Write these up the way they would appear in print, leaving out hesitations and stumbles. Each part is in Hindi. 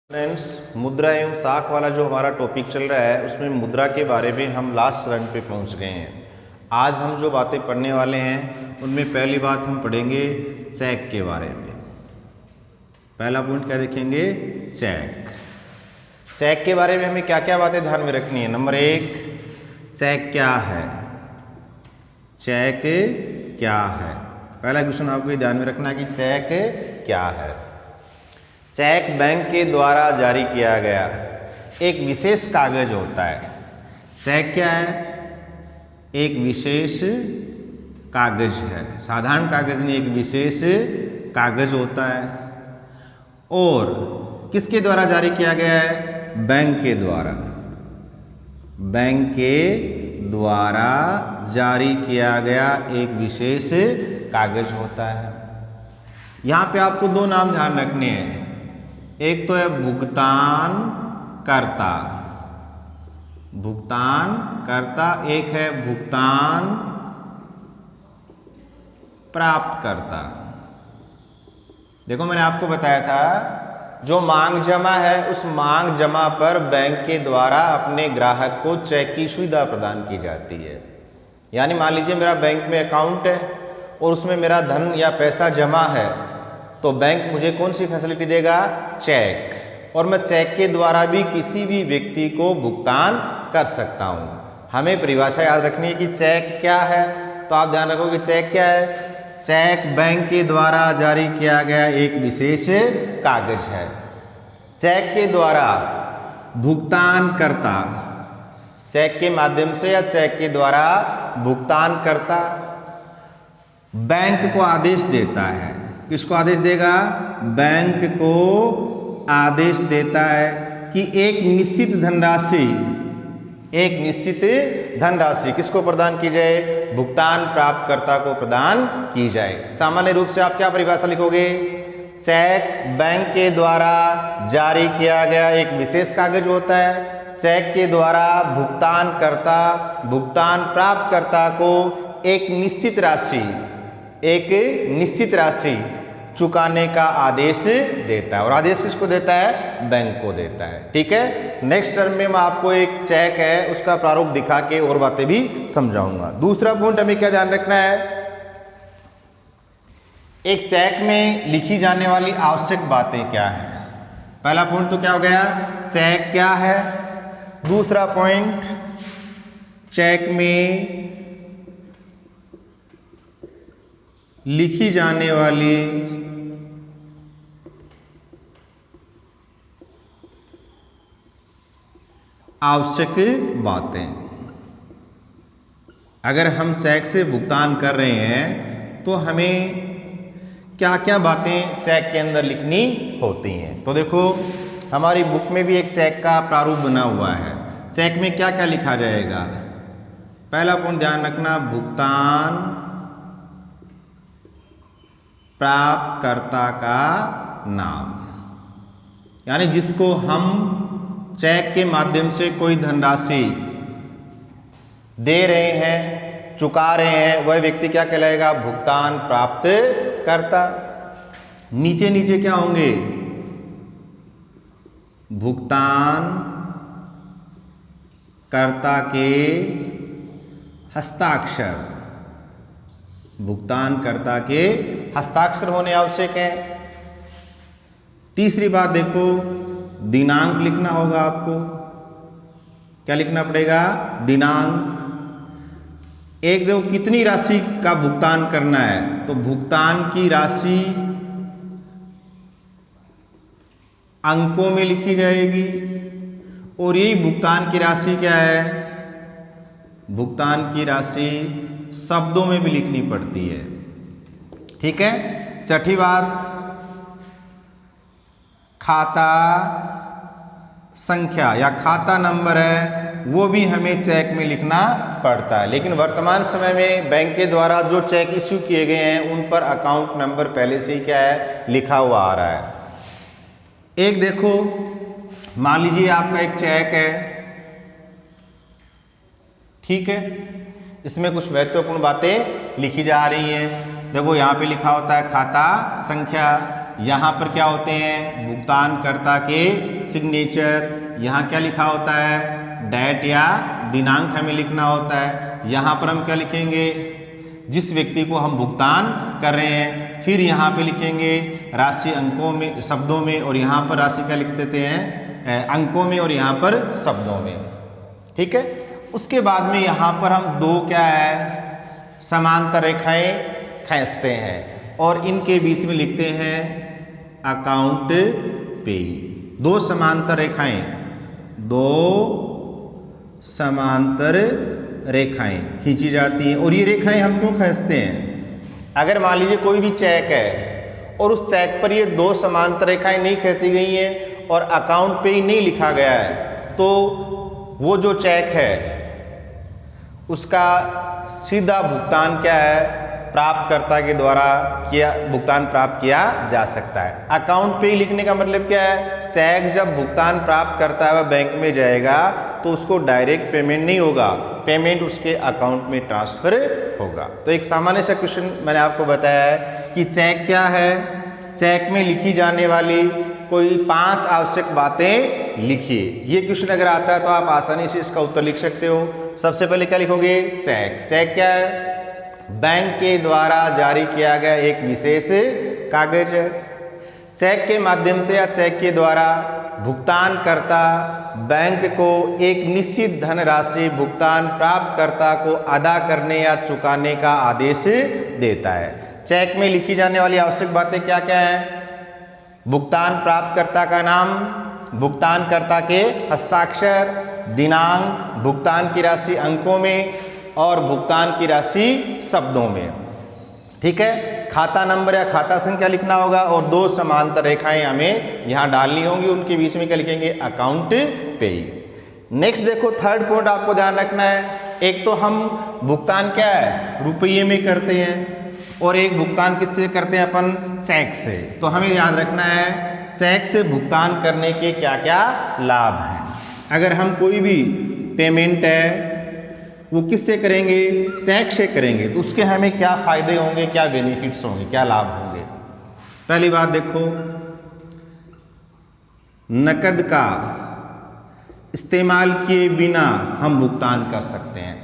फ्रेंड्स, मुद्रा एवं साख वाला जो हमारा टॉपिक चल रहा है उसमें मुद्रा के बारे में हम लास्ट रन पे पहुंच गए हैं। आज हम जो बातें पढ़ने वाले हैं उनमें पहली बात हम पढ़ेंगे चेक के बारे में। पहला पॉइंट क्या देखेंगे? चेक। चेक के बारे में हमें क्या क्या बातें ध्यान में रखनी है। नंबर एक, चेक क्या है? चेक क्या है? पहला क्वेश्चन आपको ये ध्यान में रखना है कि चेक क्या है। चेक बैंक के द्वारा जारी किया गया एक विशेष कागज होता है। चेक क्या है? एक विशेष कागज है, साधारण कागज नहीं, एक विशेष कागज होता है। और किसके द्वारा जारी किया गया है? बैंक के द्वारा। बैंक के द्वारा जारी किया गया एक विशेष कागज होता है। यहां पे आपको दो नाम ध्यान रखने हैं। एक तो है भुगतान कर्ता, भुगतान कर्ता, एक है भुगतान प्राप्त कर्ता। देखो, मैंने आपको बताया था जो मांग जमा है उस मांग जमा पर बैंक के द्वारा अपने ग्राहक को चेक की सुविधा प्रदान की जाती है। यानी मान लीजिए मेरा बैंक में अकाउंट है और उसमें मेरा धन या पैसा जमा है, तो बैंक मुझे कौन सी फैसिलिटी देगा? चेक। और मैं चेक के द्वारा भी किसी भी व्यक्ति को भुगतान कर सकता हूं। हमें परिभाषा याद रखनी है कि चेक क्या है। तो आप ध्यान रखो कि चेक क्या है? चेक बैंक के द्वारा जारी किया गया एक विशेष कागज है। चेक के द्वारा भुगतान करता, चेक के माध्यम से या चेक के द्वारा भुगतान करता बैंक को आदेश देता है। किसको आदेश देगा? बैंक को आदेश देता है कि एक निश्चित धनराशि किसको प्रदान की जाए? भुगतान प्राप्तकर्ता को प्रदान की जाए। सामान्य रूप से आप क्या परिभाषा लिखोगे? चेक बैंक के द्वारा जारी किया गया एक विशेष कागज होता है। चेक के द्वारा भुगतान प्राप्तकर्ता को एक निश्चित राशि चुकाने का आदेश देता है। और आदेश किसको देता है? बैंक को देता है। ठीक है। नेक्स्ट टर्म में मैं आपको एक चेक है उसका प्रारूप दिखा के और बातें भी समझाऊंगा। दूसरा पॉइंट हमें क्या ध्यान रखना है? एक चेक में लिखी जाने वाली आवश्यक बातें क्या है? पहला पॉइंट तो क्या हो गया? चेक क्या है। दूसरा पॉइंट, चेक में लिखी जाने वाली आवश्यक बातें। अगर हम चेक से भुगतान कर रहे हैं तो हमें क्या क्या बातें चेक के अंदर लिखनी होती हैं। तो देखो, हमारी बुक में भी एक चेक का प्रारूप बना हुआ है। चेक में क्या क्या लिखा जाएगा? पहला पॉइंट ध्यान रखना, भुगतान प्राप्तकर्ता का नाम। यानी जिसको हम चेक के माध्यम से कोई धनराशि दे रहे हैं, चुका रहे हैं, वह व्यक्ति क्या कहलाएगा? भुगतान प्राप्त करता। नीचे नीचे क्या होंगे? भुगतान कर्ता के हस्ताक्षर, भुगतान कर्ता के हस्ताक्षर होने आवश्यक है। तीसरी बात देखो, दिनांक लिखना होगा आपको। क्या लिखना पड़ेगा? दिनांक। एक देखो, कितनी राशि का भुगतान करना है, तो भुगतान की राशि अंकों में लिखी जाएगी। और यही भुगतान की राशि क्या है? भुगतान की राशि शब्दों में भी लिखनी पड़ती है। ठीक है। छठी बात, खाता संख्या या खाता नंबर है वो भी हमें चेक में लिखना पड़ता है। लेकिन वर्तमान समय में बैंक के द्वारा जो चेक इश्यू किए गए हैं उन पर अकाउंट नंबर पहले से ही क्या है? लिखा हुआ आ रहा है। एक देखो, मान लीजिए आपका एक चेक है, ठीक है, इसमें कुछ महत्वपूर्ण बातें लिखी जा रही हैं। देखो, यहाँ पे लिखा होता है खाता संख्या, यहाँ पर क्या होते हैं, भुगतानकर्ता के सिग्नेचर। यहाँ क्या लिखा होता है, डेट या दिनांक हमें लिखना होता है। यहाँ पर हम क्या लिखेंगे, जिस व्यक्ति को हम भुगतान कर रहे हैं। फिर यहाँ पे लिखेंगे राशि अंकों में, शब्दों में, और यहाँ पर राशि क्या लिख देते हैं, अंकों में, और यहाँ पर शब्दों में। ठीक है। उसके बाद में यहाँ पर हम दो क्या है, समांतर रेखाएं खींचते हैं और इनके बीच में लिखते हैं अकाउंट पे। दो समांतर रेखाएं, दो समांतर रेखाएं खींची जाती हैं। और ये रेखाएं हम क्यों खींचते हैं, अगर मान लीजिए कोई भी चेक है और उस चेक पर ये दो समांतर रेखाएं नहीं खींची गई हैं और अकाउंट पे ही नहीं लिखा गया है, तो वो जो चेक है उसका सीधा भुगतान क्या है, प्राप्तकर्ता के द्वारा भुगतान प्राप्त किया जा सकता है। अकाउंट पे ही लिखने का मतलब क्या है, चेक जब भुगतान प्राप्त करता है वह बैंक में जाएगा तो उसको डायरेक्ट पेमेंट नहीं होगा, पेमेंट उसके अकाउंट में ट्रांसफर होगा। तो एक सामान्य सा क्वेश्चन मैंने आपको बताया है कि चेक क्या है, चेक में लिखी जाने वाली कोई 5 आवश्यक बातें लिखिए। ये क्वेश्चन अगर आता है तो आप आसानी से इसका उत्तर लिख सकते हो। सबसे पहले क्या लिखोगे, चेक। चेक क्या है, बैंक के द्वारा जारी किया गया एक विशेष कागज है। चेक के माध्यम से या चेक के द्वारा भुगतानकर्ता बैंक को एक निश्चित धनराशि भुगतान प्राप्तकर्ता को अदा करने या चुकाने का आदेश देता है। चेक में लिखी जाने वाली आवश्यक बातें क्या क्या हैं, भुगतान प्राप्तकर्ता का नाम, भुगतानकर्ता के हस्ताक्षर, दिनांक, भुगतान की राशि अंकों में और भुगतान की राशि शब्दों में। ठीक है। खाता नंबर या खाता संख्या लिखना होगा और दो समांतर रेखाएं हमें यहाँ डालनी होंगी, उनके बीच में क्या लिखेंगे, अकाउंट पे। नेक्स्ट देखो, थर्ड पॉइंट आपको ध्यान रखना है, एक तो हम भुगतान क्या है, रुपये में करते हैं, और एक भुगतान किससे करते हैं अपन, चेक से। तो हमें याद रखना है चेक से भुगतान करने के क्या क्या लाभ हैं। अगर हम कोई भी पेमेंट है वो किससे करेंगे, चेक से करेंगे, तो उसके हमें क्या फायदे होंगे, क्या बेनिफिट्स होंगे, क्या लाभ होंगे। पहली बात देखो, नकद का इस्तेमाल किए बिना हम भुगतान कर सकते हैं।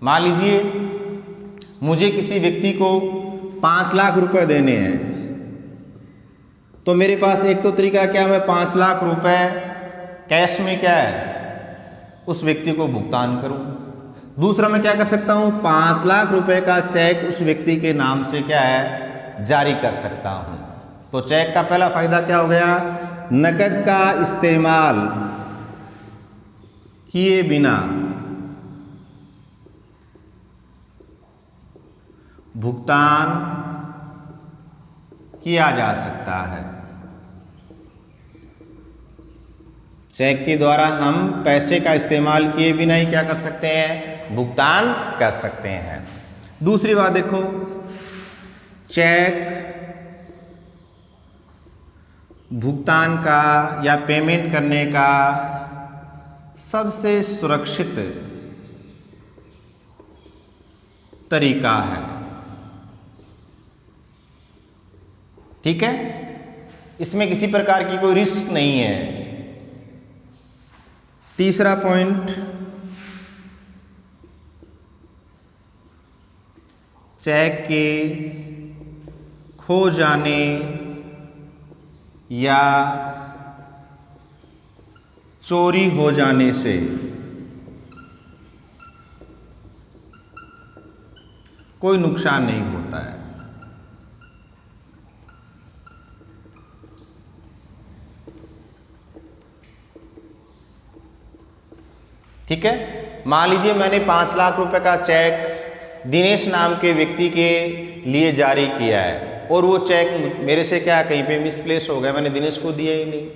मान लीजिए मुझे किसी व्यक्ति को 5 लाख रुपए देने हैं, तो मेरे पास एक तो तरीका क्या, मैं 5 लाख रुपए कैश में क्या है उस व्यक्ति को भुगतान करूं। दूसरा मैं क्या कर सकता हूं, 5 लाख रुपए का चेक उस व्यक्ति के नाम से क्या है, जारी कर सकता हूं। तो चेक का पहला फायदा क्या हो गया, नकद का इस्तेमाल किए बिना भुगतान किया जा सकता है। चेक के द्वारा हम पैसे का इस्तेमाल किए बिना ही क्या कर सकते हैं, भुगतान कर सकते हैं। दूसरी बात देखो, चेक भुगतान का या पेमेंट करने का सबसे सुरक्षित तरीका है। ठीक है, इसमें किसी प्रकार की कोई रिस्क नहीं है। तीसरा पॉइंट, चेक के खो जाने या चोरी हो जाने से कोई नुकसान नहीं होता है। ठीक है, मान लीजिए मैंने 5 लाख रुपए का चेक दिनेश नाम के व्यक्ति के लिए जारी किया है और वो चेक मेरे से क्या कहीं पे मिसप्लेस हो गया, मैंने दिनेश को दिया ही नहीं।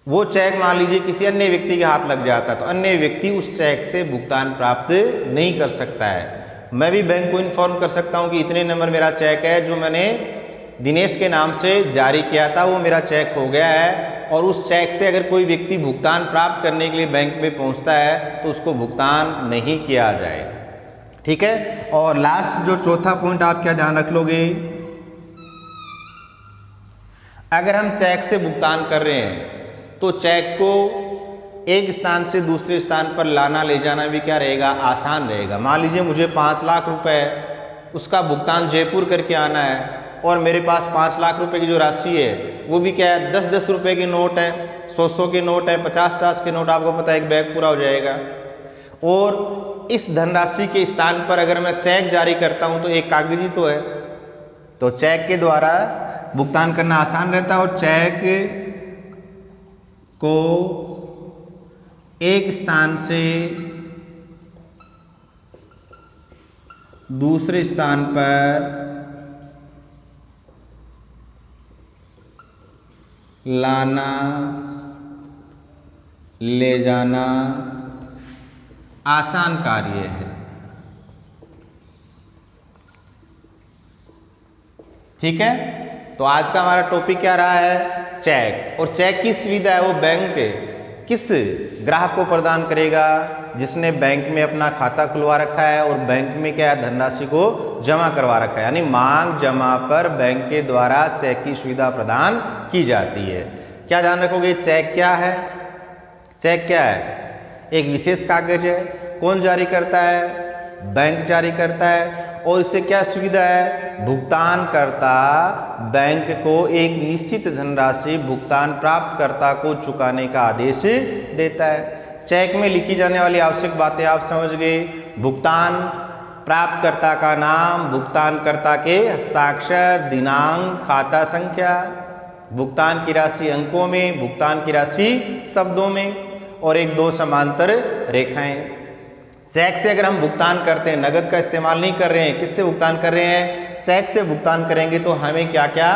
वो चेक मान लीजिए किसी अन्य व्यक्ति के हाथ लग जाता तो अन्य व्यक्ति उस चेक से भुगतान प्राप्त नहीं कर सकता है। मैं भी बैंक को इन्फॉर्म कर सकता हूँ कि इतने नंबर मेरा चेक है जो मैंने दिनेश के नाम से जारी किया था, वो मेरा चेक हो गया है, और उस चेक से अगर कोई व्यक्ति भुगतान प्राप्त करने के लिए बैंक में पहुंचता है तो उसको भुगतान नहीं किया जाए। ठीक है, और लास्ट जो चौथा पॉइंट आप क्या ध्यान रख लोगे, अगर हम चेक से भुगतान कर रहे हैं तो चेक को एक स्थान से दूसरे स्थान पर लाना ले जाना भी क्या रहेगा, आसान रहेगा। मान लीजिए मुझे 5 लाख रुपए उसका भुगतान जयपुर करके आना है और मेरे पास 5 लाख रुपए की जो राशि है वो भी क्या है, 10-10 रुपए के नोट है, 100-100 के नोट है, 50-50 के नोट, आपको पता है एक बैग पूरा हो जाएगा। और इस धनराशि के स्थान पर अगर मैं चेक जारी करता हूं तो एक कागजी तो है, तो चेक के द्वारा भुगतान करना आसान रहता है। और चेक को एक स्थान से दूसरे स्थान पर लाना ले जाना आसान कार्य है। ठीक है, तो आज का हमारा टॉपिक क्या रहा है, चेक। और चेक की सुविधा है वो बैंक किस ग्राहक को प्रदान करेगा, जिसने बैंक में अपना खाता खुलवा रखा है और बैंक में क्या है, धनराशि को जमा करवा रखा है। यानी मांग जमा पर बैंक के द्वारा चेक की सुविधा प्रदान की जाती है। क्या ध्यान रखोगे, चेक क्या है, चेक क्या है, एक विशेष कागज है। कौन जारी करता है, बैंक जारी करता है। और इससे क्या सुविधा है, भुगतानकर्ता बैंक को एक निश्चित धनराशि भुगतान प्राप्तकर्ता को चुकाने का आदेश देता है। चेक में लिखी जाने वाली आवश्यक बातें आप समझ गए। भुगतान प्राप्तकर्ता का नाम, भुगतानकर्ता के हस्ताक्षर, दिनांक, खाता संख्या, भुगतान की राशि अंकों में, भुगतान की राशि शब्दों में, और 1-2 समांतर रेखाएं। चेक से अगर हम भुगतान करते हैं, नगद का इस्तेमाल नहीं कर रहे हैं, किससे भुगतान कर रहे हैं, चेक से भुगतान करेंगे तो हमें क्या क्या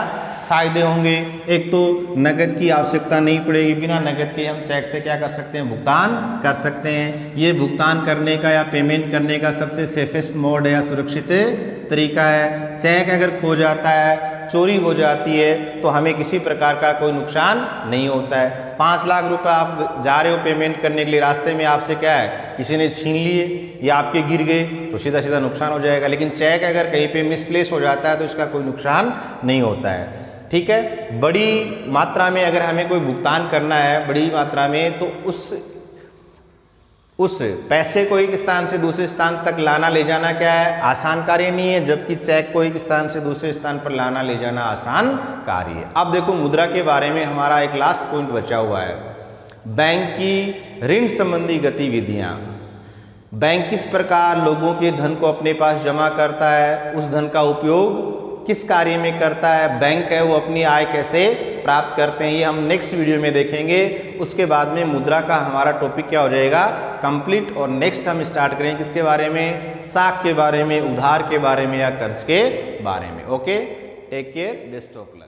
फायदे होंगे। एक तो नगद की आवश्यकता नहीं पड़ेगी, बिना नगद के हम चेक से क्या कर सकते हैं, भुगतान कर सकते हैं। ये भुगतान करने का या पेमेंट करने का सबसे सेफेस्ट मोड है या सुरक्षित तरीका है। चेक अगर खो जाता है, चोरी हो जाती है तो हमें किसी प्रकार का कोई नुकसान नहीं होता है। 5 लाख रुपए आप जा रहे हो पेमेंट करने के लिए, रास्ते में आपसे क्या है, किसी ने छीन लिए या आपके गिर गए तो सीधा सीधा नुकसान हो जाएगा। लेकिन चेक अगर कहीं पे मिसप्लेस हो जाता है तो इसका कोई नुकसान नहीं होता है। ठीक है, बड़ी मात्रा में अगर हमें कोई भुगतान करना है बड़ी मात्रा में, तो उस पैसे को एक स्थान से दूसरे स्थान तक लाना ले जाना क्या है, आसान कार्य नहीं है। जबकि चेक को एक स्थान से दूसरे स्थान पर लाना ले जाना आसान कार्य है। अब देखो मुद्रा के बारे में हमारा एक लास्ट पॉइंट बचा हुआ है, बैंक की ऋण संबंधी गतिविधियां। बैंक किस प्रकार लोगों के धन को अपने पास जमा करता है, उस धन का उपयोग किस कार्य में करता है, बैंक है वो अपनी आय कैसे प्राप्त करते हैं, ये हम नेक्स्ट वीडियो में देखेंगे। उसके बाद में मुद्रा का हमारा टॉपिक क्या हो जाएगा, कंप्लीट। और नेक्स्ट हम स्टार्ट करेंगे किसके बारे में, साख के बारे में, उधार के बारे में या कर्ज के बारे में। Okay, take care, best of luck.